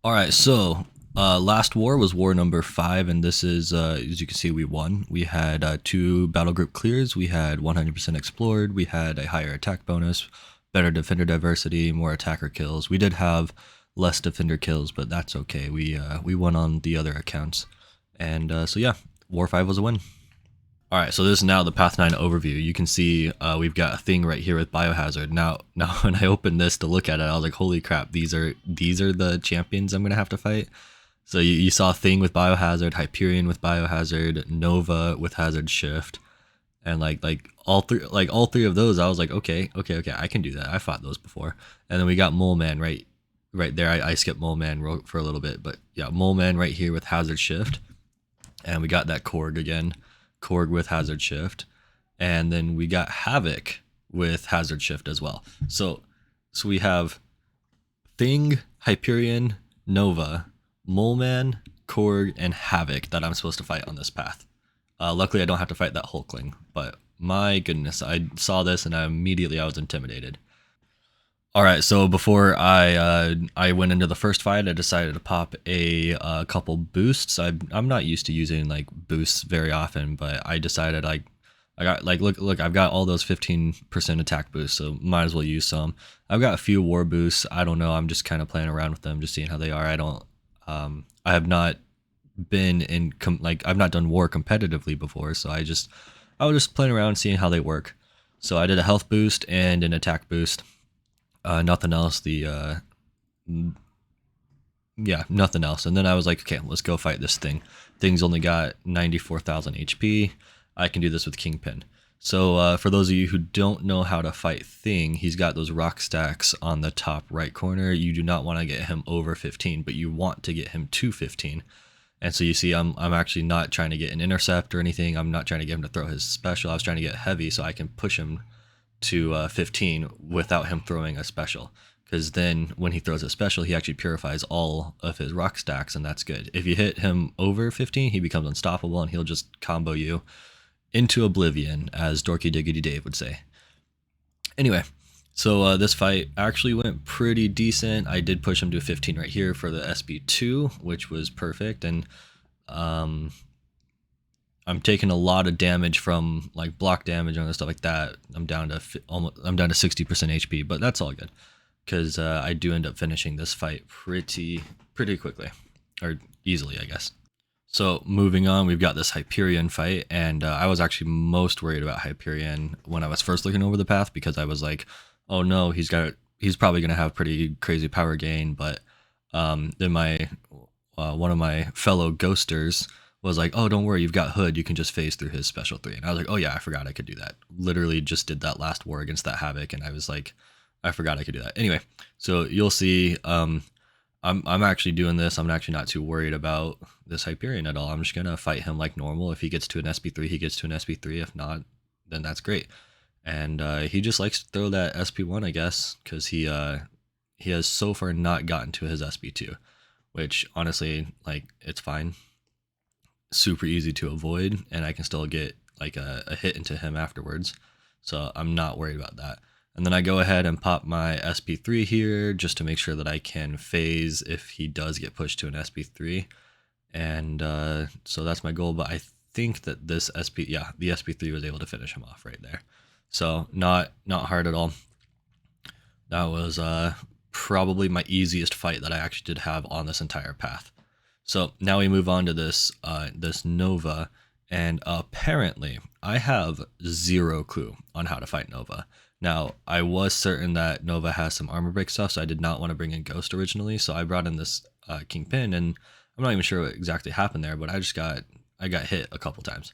Alright, so last war was war number 5, and this is, as you can see, we won. We had 2 battle group clears, we had 100% explored, we had a higher attack bonus, better defender diversity, more attacker kills. We did have less defender kills, but that's okay. We won on the other accounts. And so yeah, war 5 was a win. Alright, so this is now the Path 9 overview. You can see we've got a thing right here with Biohazard. Now when I opened this to look at it, I was like, holy crap, these are the champions I'm going to have to fight. So you saw a thing with Biohazard, Hyperion with Biohazard, Nova with Hazard Shift, and like all three of those, I was like, okay, I can do that. I fought those before. And then we got Mole Man right there. I skipped Mole Man for a little bit, but yeah, Mole Man right here with Hazard Shift, and we got that Korg again. Korg with Hazard Shift, and then we got Havoc with Hazard Shift as well. So we have Thing, Hyperion, Nova, Moleman, Korg, and Havoc that I'm supposed to fight on this path. Luckily, I don't have to fight that Hulkling, but my goodness, I saw this and I was intimidated. All right, so before I went into the first fight, I decided to pop a couple boosts. I'm not used to using like boosts very often, but I decided I got like look I've got all those 15% attack boosts, so might as well use some. I've got a few war boosts. I don't know. I'm just kind of playing around with them, just seeing how they are. I have not been in I've not done war competitively before, so I was just playing around, seeing how they work. So I did a health boost and an attack boost. Nothing else. Yeah, nothing else. And then I was like, okay, let's go fight this thing. Thing's only got 94,000 HP. I can do this with Kingpin. So for those of you who don't know how to fight Thing, he's got those rock stacks on the top right corner. You do not want to get him over 15, but you want to get him to 15. And so you see, I'm actually not trying to get an intercept or anything. I'm not trying to get him to throw his special. I was trying to get heavy so I can push him to 15 without him throwing a special, because then when he throws a special, he actually purifies all of his rock stacks, and that's good. If you hit him over 15, he becomes unstoppable and he'll just combo you into oblivion, as Dorky Diggity Dave would say. Anyway, so this fight actually went pretty decent. I did push him to 15 right here for the SB2, which was perfect, and I'm taking a lot of damage from like block damage and stuff like that. I'm down to 60% HP, but that's all good, because I do end up finishing this fight pretty quickly, or easily, I guess. So moving on, we've got this Hyperion fight, and I was actually most worried about Hyperion when I was first looking over the path, because I was like, oh no, he's probably gonna have pretty crazy power gain, but then my one of my fellow ghosters was like, oh, don't worry, you've got Hood, you can just phase through his special 3. And I was like, oh yeah, I forgot I could do that. Literally just did that last war against that Havoc, and I was like, I forgot I could do that. Anyway, so you'll see, I'm actually doing this. I'm actually not too worried about this Hyperion at all. I'm just gonna fight him like normal. If he gets to an SB3, he gets to an SB3. If not, then that's great. And he just likes to throw that SP1, I guess, because he has so far not gotten to his SB2, which honestly, like, it's fine. Super easy to avoid, and I can still get like a hit into him afterwards, so I'm not worried about that. And then I go ahead and pop my SP3 here just to make sure that I can phase if he does get pushed to an SP3, and so that's my goal. But I think that this the SP3 was able to finish him off right there, so not hard at all. That was probably my easiest fight that I actually did have on this entire path. So now we move on to this Nova, and apparently I have zero clue on how to fight Nova. Now, I was certain that Nova has some armor break stuff, so I did not want to bring in Ghost originally, so I brought in this Kingpin, and I'm not even sure what exactly happened there, but I got hit a couple times.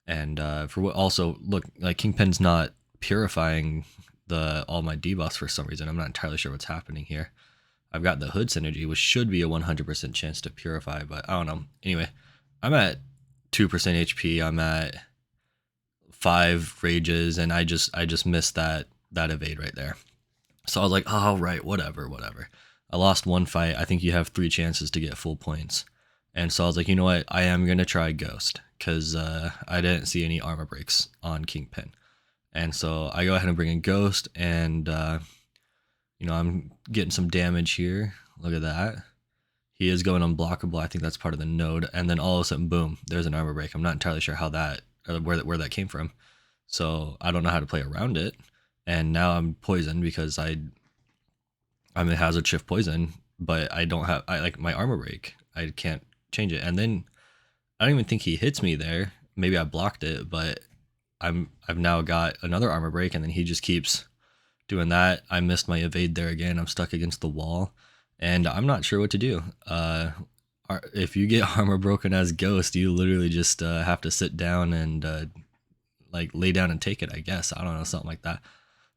And for what also, look, like Kingpin's not purifying all my debuffs for some reason. I'm not entirely sure what's happening here. I've got the Hood synergy, which should be a 100% chance to purify, but I don't know. Anyway, I'm at 2% HP. I'm at 5 rages, and I just missed that evade right there. So I was like, oh, right, whatever. I lost one fight. I think you have 3 chances to get full points. And so I was like, you know what? I am going to try Ghost, because I didn't see any armor breaks on Kingpin. And so I go ahead and bring in Ghost, and I'm getting some damage here. Look at that. He is going unblockable. I think that's part of the node. And then all of a sudden, boom, there's an armor break. I'm not entirely sure how that, or where that came from. So I don't know how to play around it. And now I'm poisoned because I'm in hazard shift poison, but I don't have, I like my armor break. I can't change it. And then I don't even think he hits me there. Maybe I blocked it, but I've now got another armor break, and then he just keeps doing that. I missed my evade there again. I'm stuck against the wall, and I'm not sure what to do. If you get armor broken as Ghost, you literally just have to sit down and like lay down and take it, I guess. I don't know, something like that.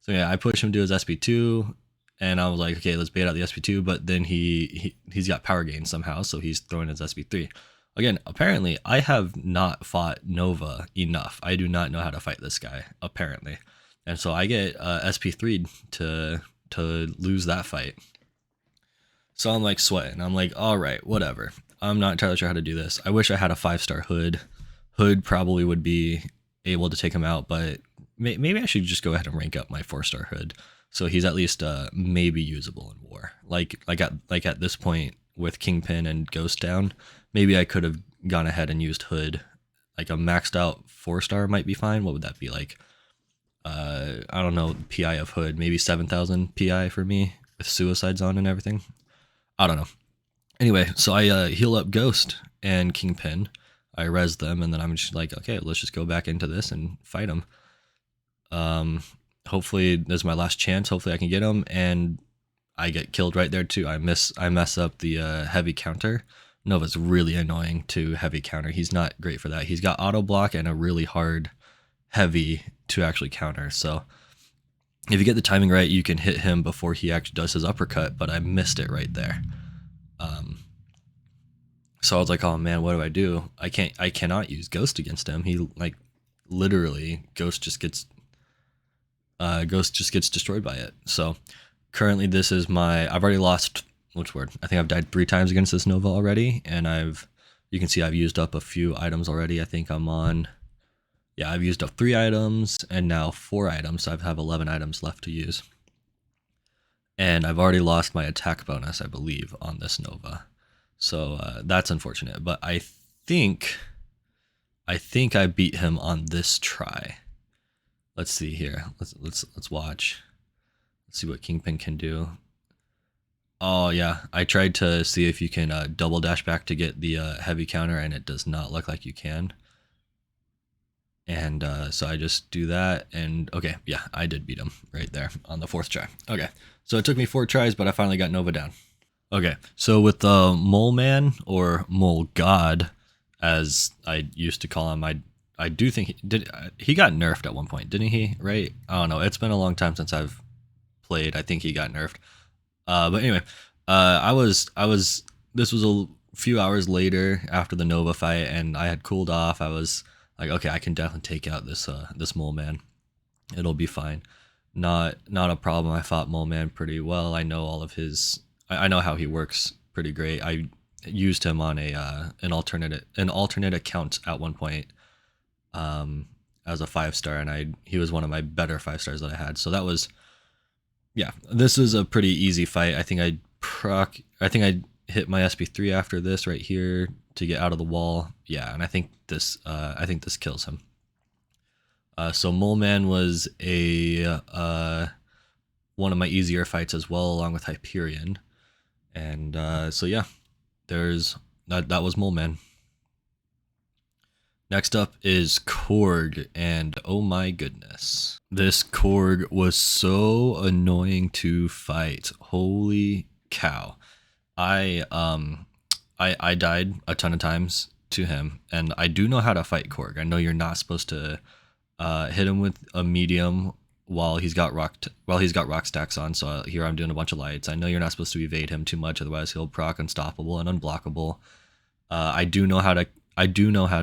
So yeah, I pushed him to his SP2, and I was like, okay, let's bait out the SP2, but then he's got power gain somehow, so he's throwing his SP3. Again, apparently, I have not fought Nova enough. I do not know how to fight this guy, apparently. And so I get SP3'd to lose that fight. So I'm like sweating. I'm like, all right, whatever. I'm not entirely sure how to do this. I wish I had a 5-star Hood. Hood probably would be able to take him out, but maybe I should just go ahead and rank up my 4-star Hood, so he's at least maybe usable in war. Like at this point with Kingpin and Ghost down, maybe I could have gone ahead and used Hood. Like a maxed out 4-star might be fine. What would that be like? I don't know, PI of Hood, maybe 7,000 PI for me with suicides on and everything. I don't know. Anyway, so I heal up Ghost and Kingpin. I res them, and then I'm just like, okay, let's just go back into this and fight him. Hopefully this is my last chance. Hopefully I can get him, and I get killed right there too. I mess up the heavy counter. Nova's really annoying to heavy counter. He's not great for that. He's got auto block and a really hard heavy to actually counter. So if you get the timing right, you can hit him before he actually does his uppercut, but I missed it right there. So I was like, oh man, what do I do? I cannot use Ghost against him. He like literally Ghost just gets destroyed by it. So currently this is I've already lost, which word? I think I've died 3 times against this Nova already, and you can see I've used up a few items already. I think I've used up 3 items and now 4 items, so I have 11 items left to use. And I've already lost my attack bonus, I believe, on this Nova. So that's unfortunate, but I think I beat him on this try. Let's see here. Let's watch. Let's see what Kingpin can do. Oh yeah, I tried to see if you can double dash back to get the heavy counter, and it does not look like you can. And so I just do that, and okay, yeah, I did beat him right there on the 4th try. Okay, so it took me 4 tries, but I finally got Nova down. Okay, so with the Mole Man, or Mole God, as I used to call him, I do think he got nerfed at one point, didn't he? Right? I don't know. It's been a long time since I've played. I think he got nerfed. But anyway, this was a few hours later after the Nova fight, and I had cooled off. I was like, okay, I can definitely take out this Mole Man. It'll be fine. Not a problem. I fought Mole Man pretty well. I know all of his. I know how he works pretty great. I used him on an alternate account at one point as a 5-star, and he was one of my better 5-stars that I had. So that was, yeah, this is a pretty easy fight. I think I hit my SP3 after this right here to get out of the wall. Yeah, and I think this kills him. So Mole Man was one of my easier fights as well, along with Hyperion. And so yeah, that was Mole Man. Next up is Korg, and oh my goodness, this Korg was so annoying to fight. Holy cow. I died a ton of times to him, and I do know how to fight Korg. I know you're not supposed to hit him with a medium while he's got rock stacks on. So here I'm doing a bunch of lights. I know you're not supposed to evade him too much, otherwise he'll proc unstoppable and unblockable. I do know how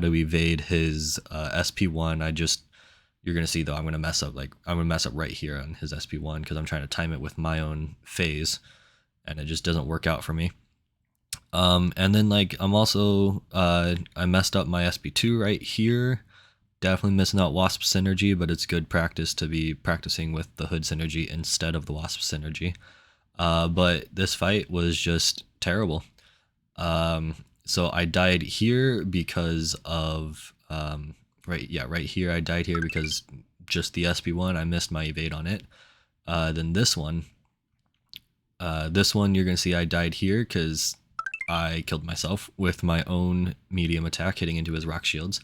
to evade his SP1. You're gonna see though, I'm gonna mess up right here on his SP1 because I'm trying to time it with my own phase, and it just doesn't work out for me. And then like I'm also I messed up my SP2 right here. Definitely missing out Wasp synergy, but it's good practice to be practicing with the Hood synergy instead of the Wasp synergy. But this fight was just terrible. So I died here because of right here I died here because just the SP1 I missed my evade on it. Then this one you're gonna see I died here because I killed myself with my own medium attack hitting into his rock shields.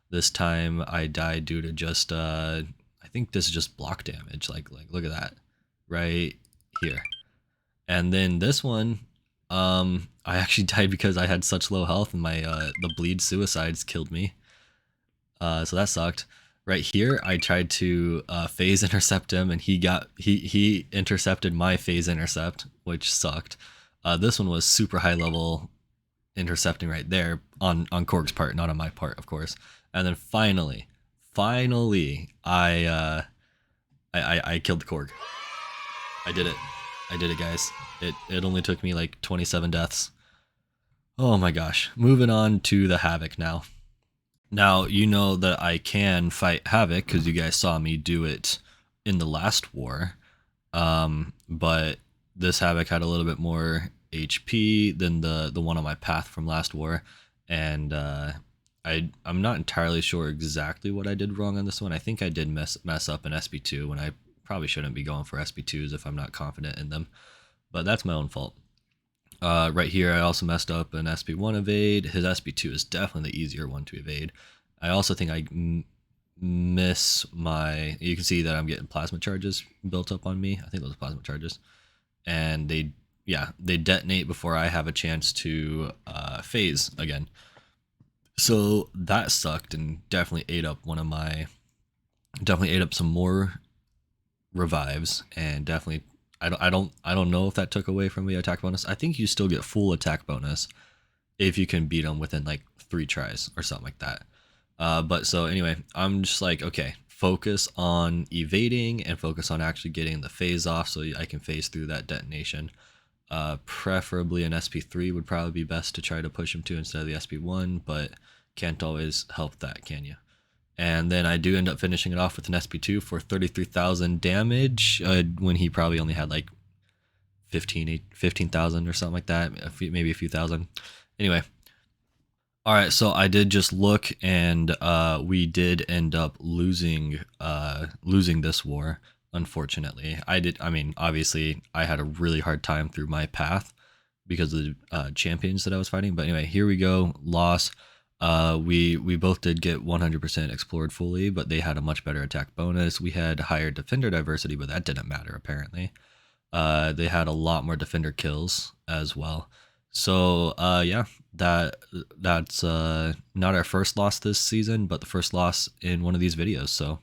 This time I died due to just I think this is just block damage. Like look at that right here. And then this one, I actually died because I had such low health and my the bleed suicides killed me. So that sucked. Right here, I tried to phase intercept him, and he intercepted my phase intercept, which sucked. This one was super high level intercepting right there on Korg's part, not on my part, of course. And then finally, I killed the Korg. I did it, guys. It only took me like 27 deaths. Oh my gosh. Moving on to the Havoc now. Now, you know that I can fight Havoc because you guys saw me do it in the last war. But this Havoc had a little bit more HP than the one on my path from last war. And I'm not entirely sure exactly what I did wrong on this one. I think I did mess up an SP2 when I probably shouldn't be going for SP2s if I'm not confident in them. But that's my own fault. Right here, I also messed up an SP1 evade. His SP2 is definitely the easier one to evade. I also think I miss my... You can see that I'm getting plasma charges built up on me. I think those are plasma charges. And they detonate before I have a chance to phase again. So that sucked and definitely ate up some more revives, and definitely I don't know if that took away from the attack bonus. I think you still get full attack bonus if you can beat them within like 3 tries or something like that. But so anyway, I'm just like, okay, focus on evading and focus on actually getting the phase off so I can phase through that detonation. Preferably an SP3 would probably be best to try to push him to instead of the SP1, but can't always help that, can you? And then I do end up finishing it off with an SP2 for 33,000 damage when he probably only had like 15,000 or something like that, maybe a few thousand. Anyway, all right, so I did just look, and we did end up losing this war, unfortunately. I mean, obviously, I had a really hard time through my path because of the champions that I was fighting. But anyway, here we go, loss. We both did get 100% explored fully, but they had a much better attack bonus. We had higher defender diversity, but that didn't matter apparently. They had a lot more defender kills as well. So yeah, that's not our first loss this season, but the first loss in one of these videos. So